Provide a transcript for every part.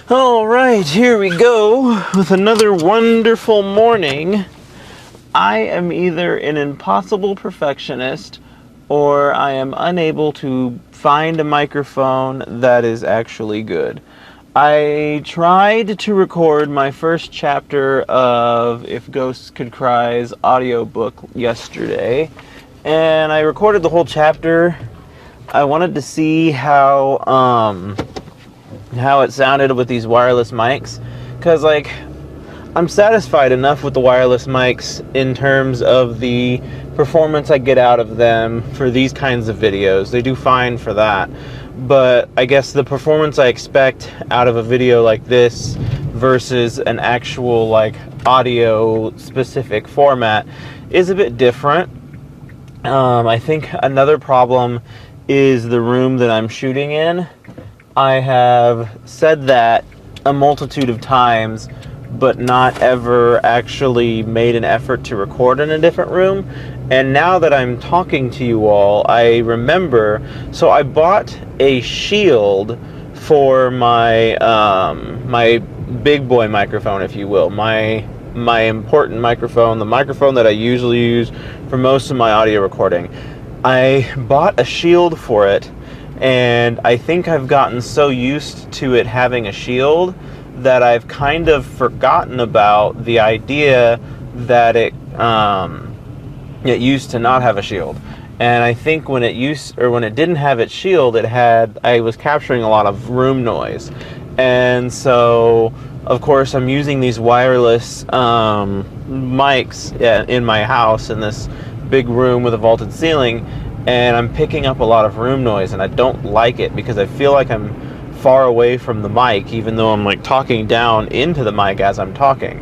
All right, here we go with another wonderful morning. I am either an impossible perfectionist or I am unable to find a microphone that is actually good. I tried to record my first chapter of If Ghosts Could Cry's audiobook yesterday, and I recorded the whole chapter. I wanted to see how it sounded with these wireless mics, because I'm satisfied enough with the wireless mics in terms of the performance I get out of them for these kinds of videos. They do fine for that, but I guess the performance I expect out of a video like this versus an actual audio specific format is a bit different. I think another problem is the room that I'm shooting in. I have said that a multitude of times, but not ever actually made an effort to record in a different room. And now that I'm talking to you all, I remember, so I bought a shield for my my big boy microphone, if you will, my important microphone, the microphone that I usually use for most of my audio recording. I bought a shield for it, and I think I've gotten so used to it having a shield that I've kind of forgotten about the idea that it used to not have a shield. And I think when it didn't have its shield, I was capturing a lot of room noise. And so, of course, I'm using these wireless mics in my house in this big room with a vaulted ceiling, and I'm picking up a lot of room noise, and I don't like it because I feel like I'm far away from the mic, even though I'm talking down into the mic as I'm talking.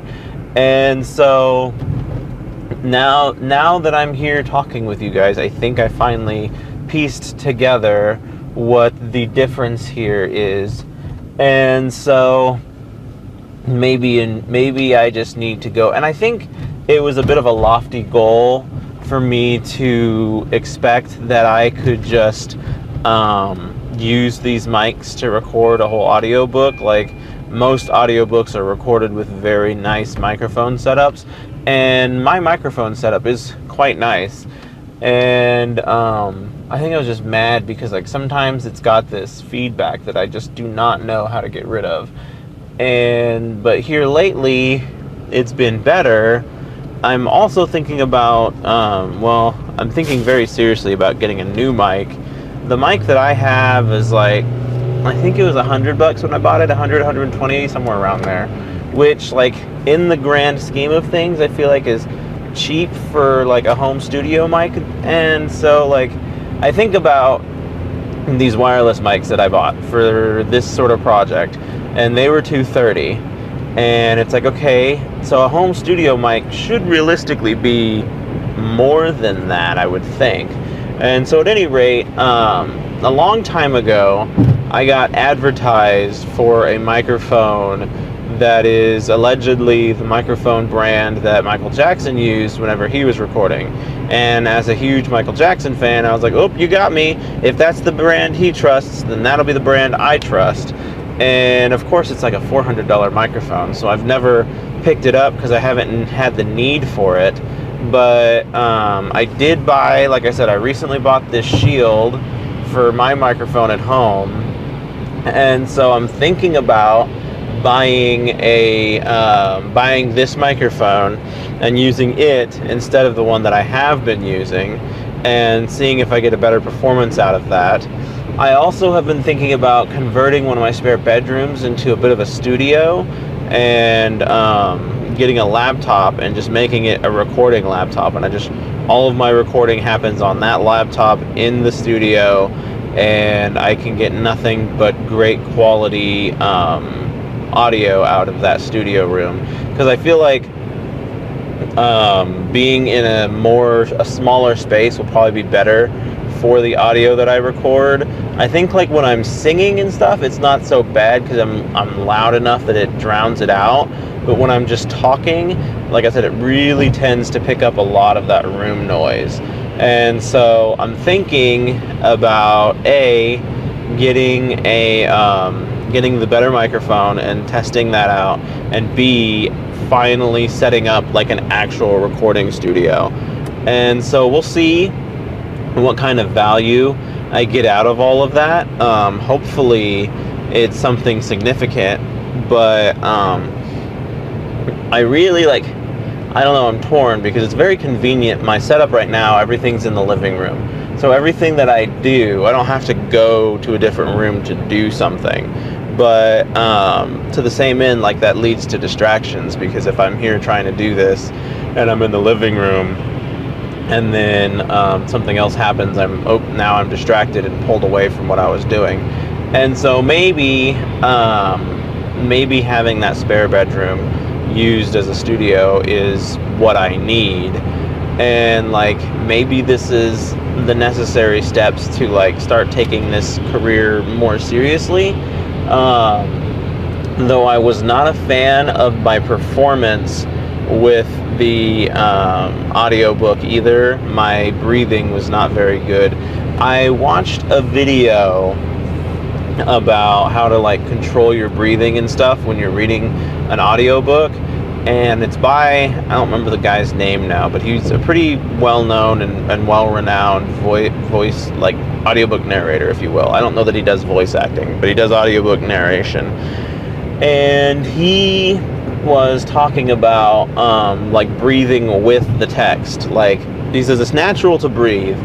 And so now that I'm here talking with you guys, I think I finally pieced together what the difference here is. And so maybe I just need to go, and I think it was a bit of a lofty goal for me to expect that I could just use these mics to record a whole audiobook. Most audiobooks are recorded with very nice microphone setups, and my microphone setup is quite nice. And I think I was just mad because sometimes it's got this feedback that I just do not know how to get rid of. But here lately, it's been better. I'm also thinking about, I'm thinking very seriously about getting a new mic. The mic that I have is I think it was $100 when I bought it, 120, somewhere around there. Which, in the grand scheme of things, I feel is cheap for a home studio mic. And so I think about these wireless mics that I bought for this sort of project, and they were $230. And it's okay, so a home studio mic should realistically be more than that, I would think. And so at any rate, a long time ago, I got advertised for a microphone that is allegedly the microphone brand that Michael Jackson used whenever he was recording. And as a huge Michael Jackson fan, I was like, oh, you got me. If that's the brand he trusts, then that'll be the brand I trust. And of course it's a $400 microphone, so I've never picked it up because I haven't had the need for it. But I did buy, like I said, I recently bought this shield for my microphone at home, and so I'm thinking about buying this microphone and using it instead of the one that I have been using, and seeing if I get a better performance out of that. I also have been thinking about converting one of my spare bedrooms into a bit of a studio, and getting a laptop and just making it a recording laptop, and all of my recording happens on that laptop in the studio, and I can get nothing but great quality audio out of that studio room, because I feel being in a smaller space will probably be better for the audio that I record. I think when I'm singing and stuff, it's not so bad because I'm loud enough that it drowns it out. But when I'm just talking, like I said, it really tends to pick up a lot of that room noise. And so I'm thinking about getting getting the better microphone and testing that out, and B, finally setting up like an actual recording studio. And so we'll see what kind of value I get out of all of that. Hopefully it's something significant, but I really like, I don't know, I'm torn because it's very convenient. My setup right now, everything's in the living room. So everything that I do, I don't have to go to a different room to do something. But to the same end, like that leads to distractions, because if I'm here trying to do this and I'm in the living room and then something else happens, now I'm distracted and pulled away from what I was doing. And so maybe having that spare bedroom used as a studio is what I need, and like maybe this is the necessary steps to like start taking this career more seriously. Though I was not a fan of my performance with the audiobook either. My breathing was not very good. I watched a video about how to like control your breathing and stuff when you're reading an audiobook, and it's by, I don't remember the guy's name now, but he's a pretty well-known and well-renowned voice, like audiobook narrator, if you will. I don't know that he does voice acting, but he does audiobook narration. And he was talking about like breathing with the text. Like, he says it's natural to breathe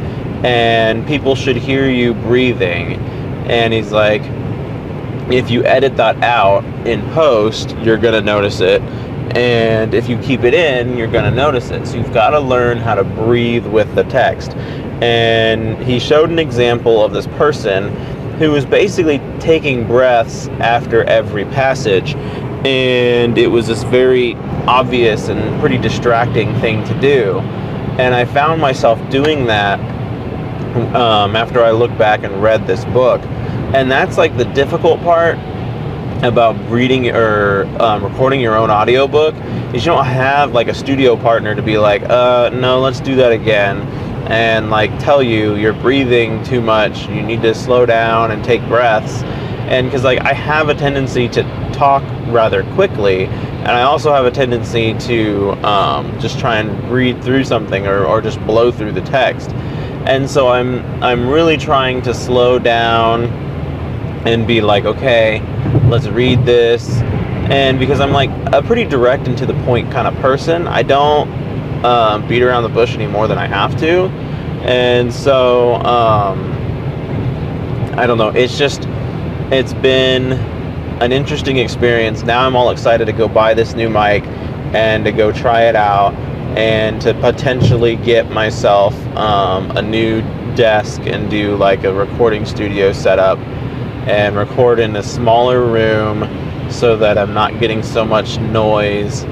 and people should hear you breathing. And he's like, if you edit that out in post, you're gonna notice it. And if you keep it in, you're gonna notice it. So you've got to learn how to breathe with the text. And he showed an example of this person who was basically taking breaths after every passage. And it was this very obvious and pretty distracting thing to do. And I found myself doing that after I looked back and read this book. And that's like the difficult part about reading or recording your own audiobook, is you don't have like a studio partner to be like, no, let's do that again, and like tell you you're breathing too much, you need to slow down and take breaths. And because like I have a tendency to talk rather quickly, and I also have a tendency to just try and read through something or just blow through the text. And so I'm really trying to slow down and be like, okay, let's read this. And because I'm like a pretty direct and to the point kind of person, I don't beat around the bush any more than I have to. And so I don't know, it's been an interesting experience. Now I'm all excited to go buy this new mic and to go try it out and to potentially get myself a new desk and do like a recording studio setup and record in a smaller room so that I'm not getting so much noise,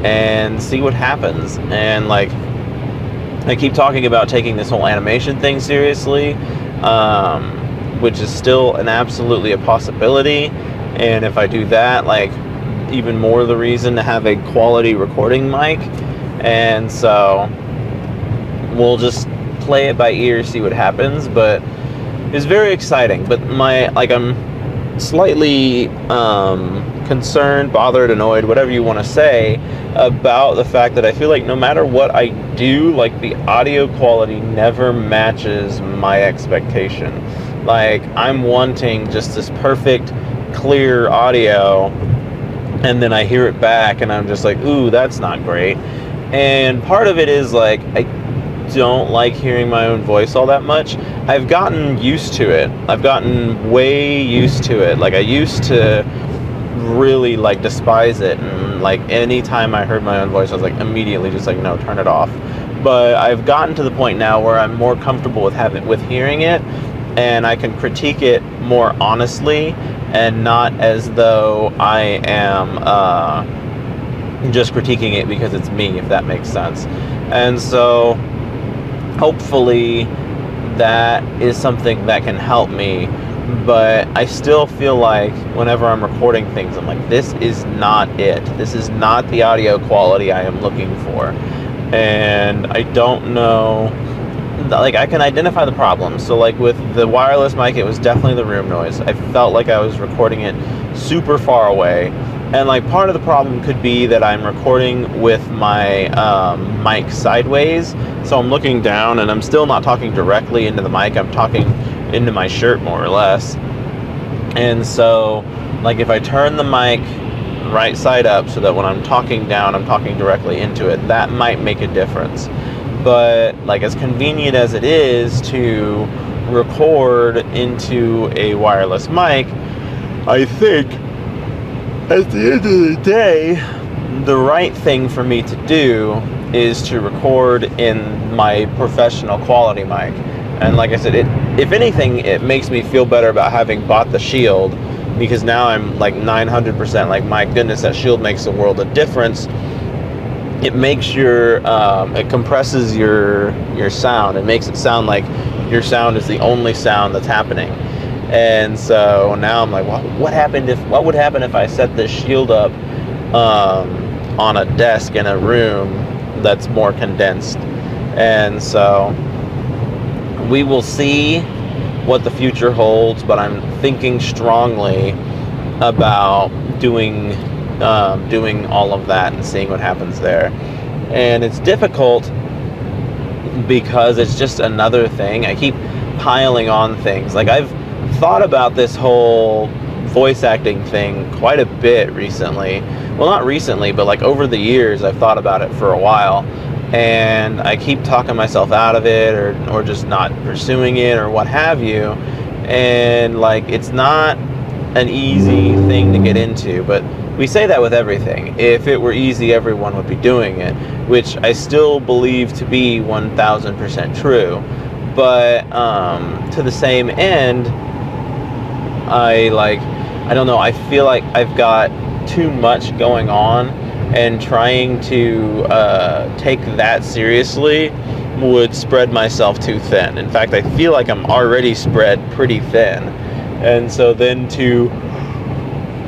and see what happens. And like, I keep talking about taking this whole animation thing seriously, which is still absolutely a possibility. And if I do that, like, even more the reason to have a quality recording mic. And so we'll just play it by ear, see what happens. But it's very exciting. But I'm slightly concerned, bothered, annoyed, whatever you want to say, about the fact that I feel like no matter what I do, like, the audio quality never matches my expectation. Like, I'm wanting just this perfect, clear audio, and then I hear it back and I'm just like, ooh, that's not great. And part of it is like, I don't like hearing my own voice all that much. I've gotten used to it. I've gotten way used to it. Like, I used to really like despise it, and like anytime I heard my own voice I was like immediately just like, no, turn it off. But I've gotten to the point now where I'm more comfortable with hearing it, and I can critique it more honestly and not as though I am just critiquing it because it's me, if that makes sense. And so hopefully that is something that can help me. But I still feel like whenever I'm recording things, I'm like, this is not it. This is not the audio quality I am looking for. And I don't know, like, I can identify the problems. So like with the wireless mic, it was definitely the room noise. I felt like I was recording it super far away. And like part of the problem could be that I'm recording with my mic sideways, so I'm looking down and I'm still not talking directly into the mic. I'm talking into my shirt more or less. And so like if I turn the mic right side up so that when I'm talking down, I'm talking directly into it, that might make a difference. But like as convenient as it is to record into a wireless mic, I think at the end of the day, the right thing for me to do is to record in my professional quality mic. And like I said, if anything, it makes me feel better about having bought the Shield, because now I'm like 900% like, my goodness, that Shield makes a world of difference. It makes it compresses your sound. It makes it sound like your sound is the only sound that's happening. And so now I'm like, what would happen if I set this Shield up on a desk in a room that's more condensed? And so we will see what the future holds, but I'm thinking strongly about doing all of that and seeing what happens there. And it's difficult because it's just another thing. I keep piling on things. Like I've thought about this whole voice acting thing quite a bit recently. Well, not recently, but like over the years I've thought about it for a while, and I keep talking myself out of it or just not pursuing it or what have you. And like it's not an easy thing to get into, but we say that with everything. If it were easy, everyone would be doing it, which I still believe to be 1000% true. But to the same end, I don't know, I feel like I've got too much going on, and trying to take that seriously would spread myself too thin. In fact, I feel like I'm already spread pretty thin. And so then to,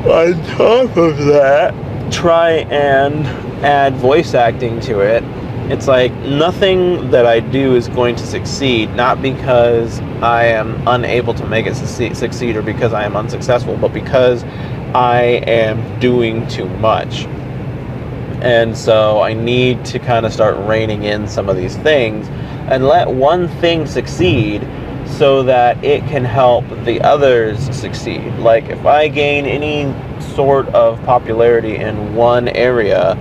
on top of that, try and add voice acting to it, it's like nothing that I do is going to succeed, not because I am unable to make it succeed or because I am unsuccessful, but because I am doing too much. And so I need to kind of start reining in some of these things and let one thing succeed so that it can help the others succeed. Like if I gain any sort of popularity in one area,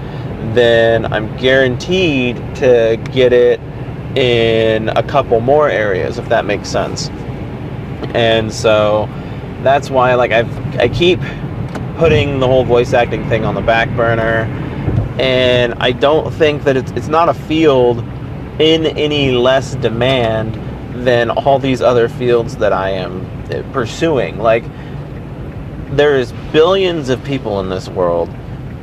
then I'm guaranteed to get it in a couple more areas, if that makes sense. And so that's why like I keep putting the whole voice acting thing on the back burner. And I don't think that it's not a field in any less demand than all these other fields that I am pursuing. Like, there's billions of people in this world,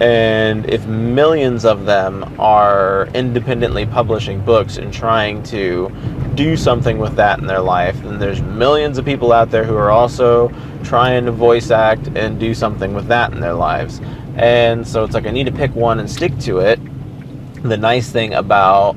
and if millions of them are independently publishing books and trying to do something with that in their life, then there's millions of people out there who are also trying to voice act and do something with that in their lives. And so it's like I need to pick one and stick to it. The nice thing about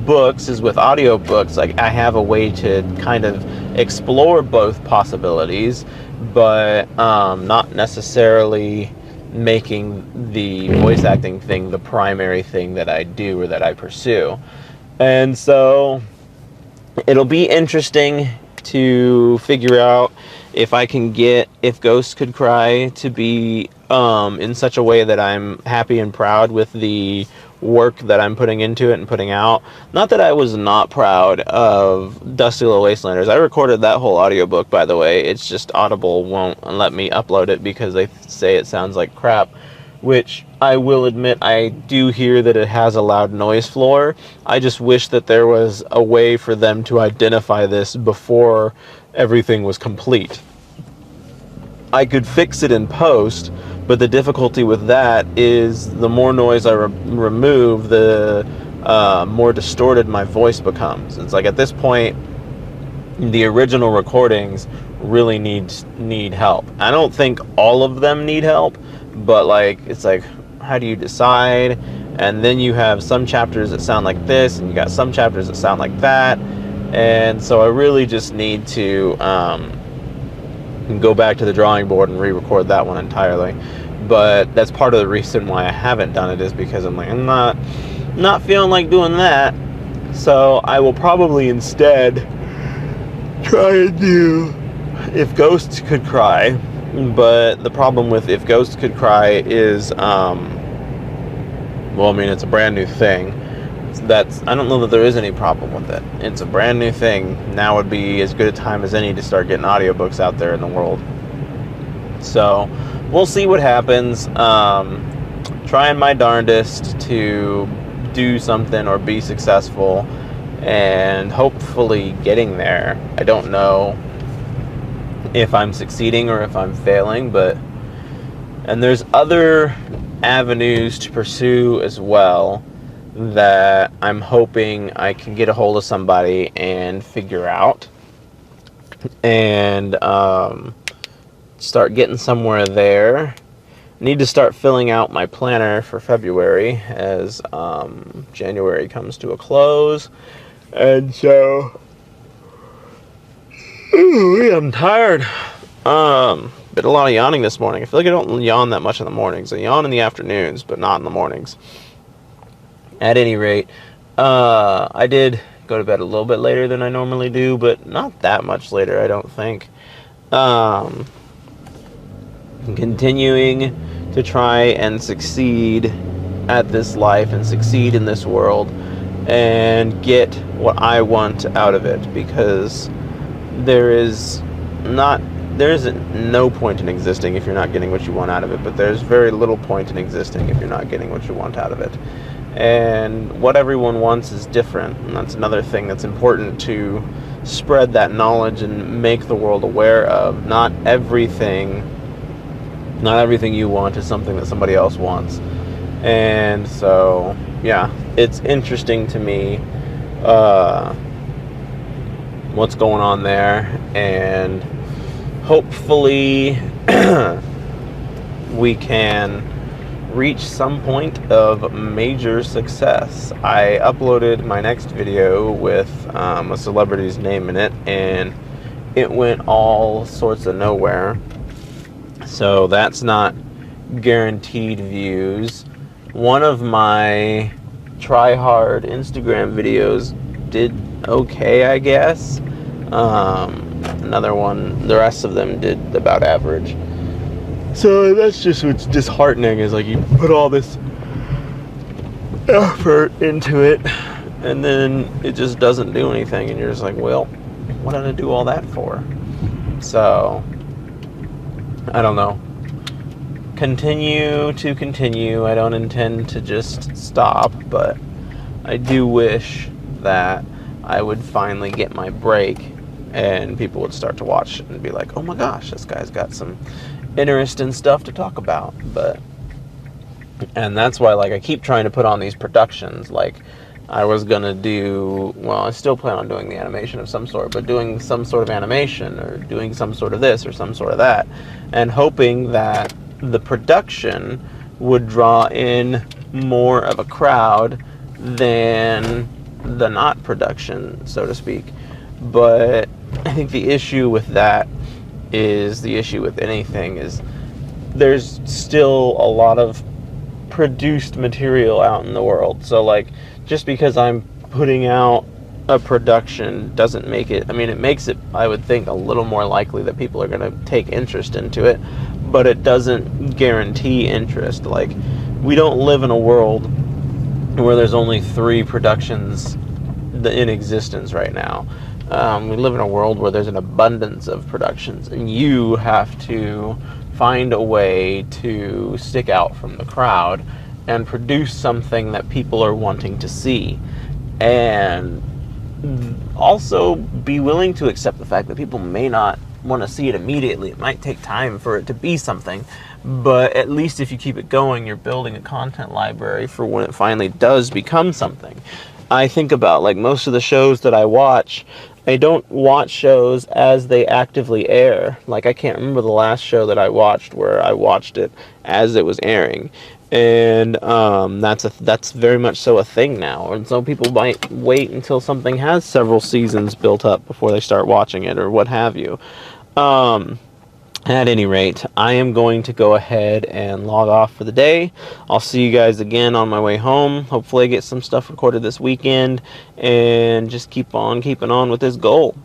books is with audiobooks, like I have a way to kind of explore both possibilities, but not necessarily making the voice acting thing the primary thing that I do or that I pursue. And so it'll be interesting to figure out if I can get If Ghosts Could Cry to be in such a way that I'm happy and proud with the work that I'm putting into it and putting out. Not that I was not proud of Dusty Little Wastelanders. I recorded that whole audiobook, by the way. It's just Audible won't let me upload it because they say it sounds like crap, which I will admit I do hear that it has a loud noise floor. I just wish that there was a way for them to identify this before everything was complete. I could fix it in post, but the difficulty with that is the more noise I remove, the more distorted my voice becomes. It's like at this point, the original recordings really need help. I don't think all of them need help, but like it's like, how do you decide? And then you have some chapters that sound like this, and you got some chapters that sound like that. And so I really just need to and go back to the drawing board and re-record that one entirely. But that's part of the reason why I haven't done it, is because I'm like, I'm not feeling like doing that. So I will probably instead try and do If Ghosts Could Cry. But the problem with If Ghosts Could Cry is, well, I mean, it's a brand new thing. I don't know that there is any problem with it. It's a brand new thing. Now would be as good a time as any to start getting audiobooks out there in the world. So we'll see what happens. Trying my darndest to do something or be successful, and hopefully getting there. I don't know if I'm succeeding or if I'm failing, and there's other avenues to pursue as well that I'm hoping I can get a hold of somebody and figure out, and start getting somewhere there. Need to start filling out my planner for February as January comes to a close. And so I'm tired. Been a lot of yawning this morning. I feel like I don't yawn that much in the mornings. I yawn in the afternoons, but not in the mornings. At any rate, I did go to bed a little bit later than I normally do, but not that much later, I don't think. Continuing to try and succeed at this life and succeed in this world and get what I want out of it, because there is no point in existing if you're not getting what you want out of it, but there's very little point in existing if you're not getting what you want out of it. And what everyone wants is different, and that's another thing that's important to spread that knowledge and make the world aware of. Not everything you want is something that somebody else wants. And so, yeah, it's interesting to me what's going on there, and hopefully we can reach some point of major success. I uploaded my next video with a celebrity's name in it, and it went all sorts of nowhere. So that's not guaranteed views. One of my try hard Instagram videos did okay, I guess. Another one, the rest of them did about average. So that's just what's disheartening, is like you put all this effort into it and then it just doesn't do anything, and you're just like, well, what did I do all that for? So I don't know. Continue. I don't intend to just stop, but I do wish that I would finally get my break and people would start to watch it and be like, oh my gosh, this guy's got some interesting stuff to talk about. And that's why, like, I keep trying to put on these productions. Like, I was gonna do, well, I still plan on doing the animation of some sort, but doing some sort of animation or doing some sort of this or some sort of that, and hoping that the production would draw in more of a crowd than the not production, so to speak. But I think the issue with that is the issue with anything is there's still a lot of produced material out in the world. So, like, just because I'm putting out a production doesn't make it, I mean, it makes it, I would think, a little more likely that people are going to take interest into it, but it doesn't guarantee interest. Like, we don't live in a world where there's only 3 productions in existence right now. We live in a world where there's an abundance of productions, and you have to find a way to stick out from the crowd and produce something that people are wanting to see, and also be willing to accept the fact that people may not want to see it immediately. It might take time for it to be something, but at least if you keep it going, you're building a content library for when it finally does become something. I think about, like, most of the shows that I watch, I don't watch shows as they actively air. Like, I can't remember the last show that I watched where I watched it as it was airing. And that's very much so a thing now. And so people might wait until something has several seasons built up before they start watching it, or what have you. At any rate, I am going to go ahead and log off for the day. I'll see you guys again on my way home. Hopefully I get some stuff recorded this weekend and just keep on keeping on with this goal.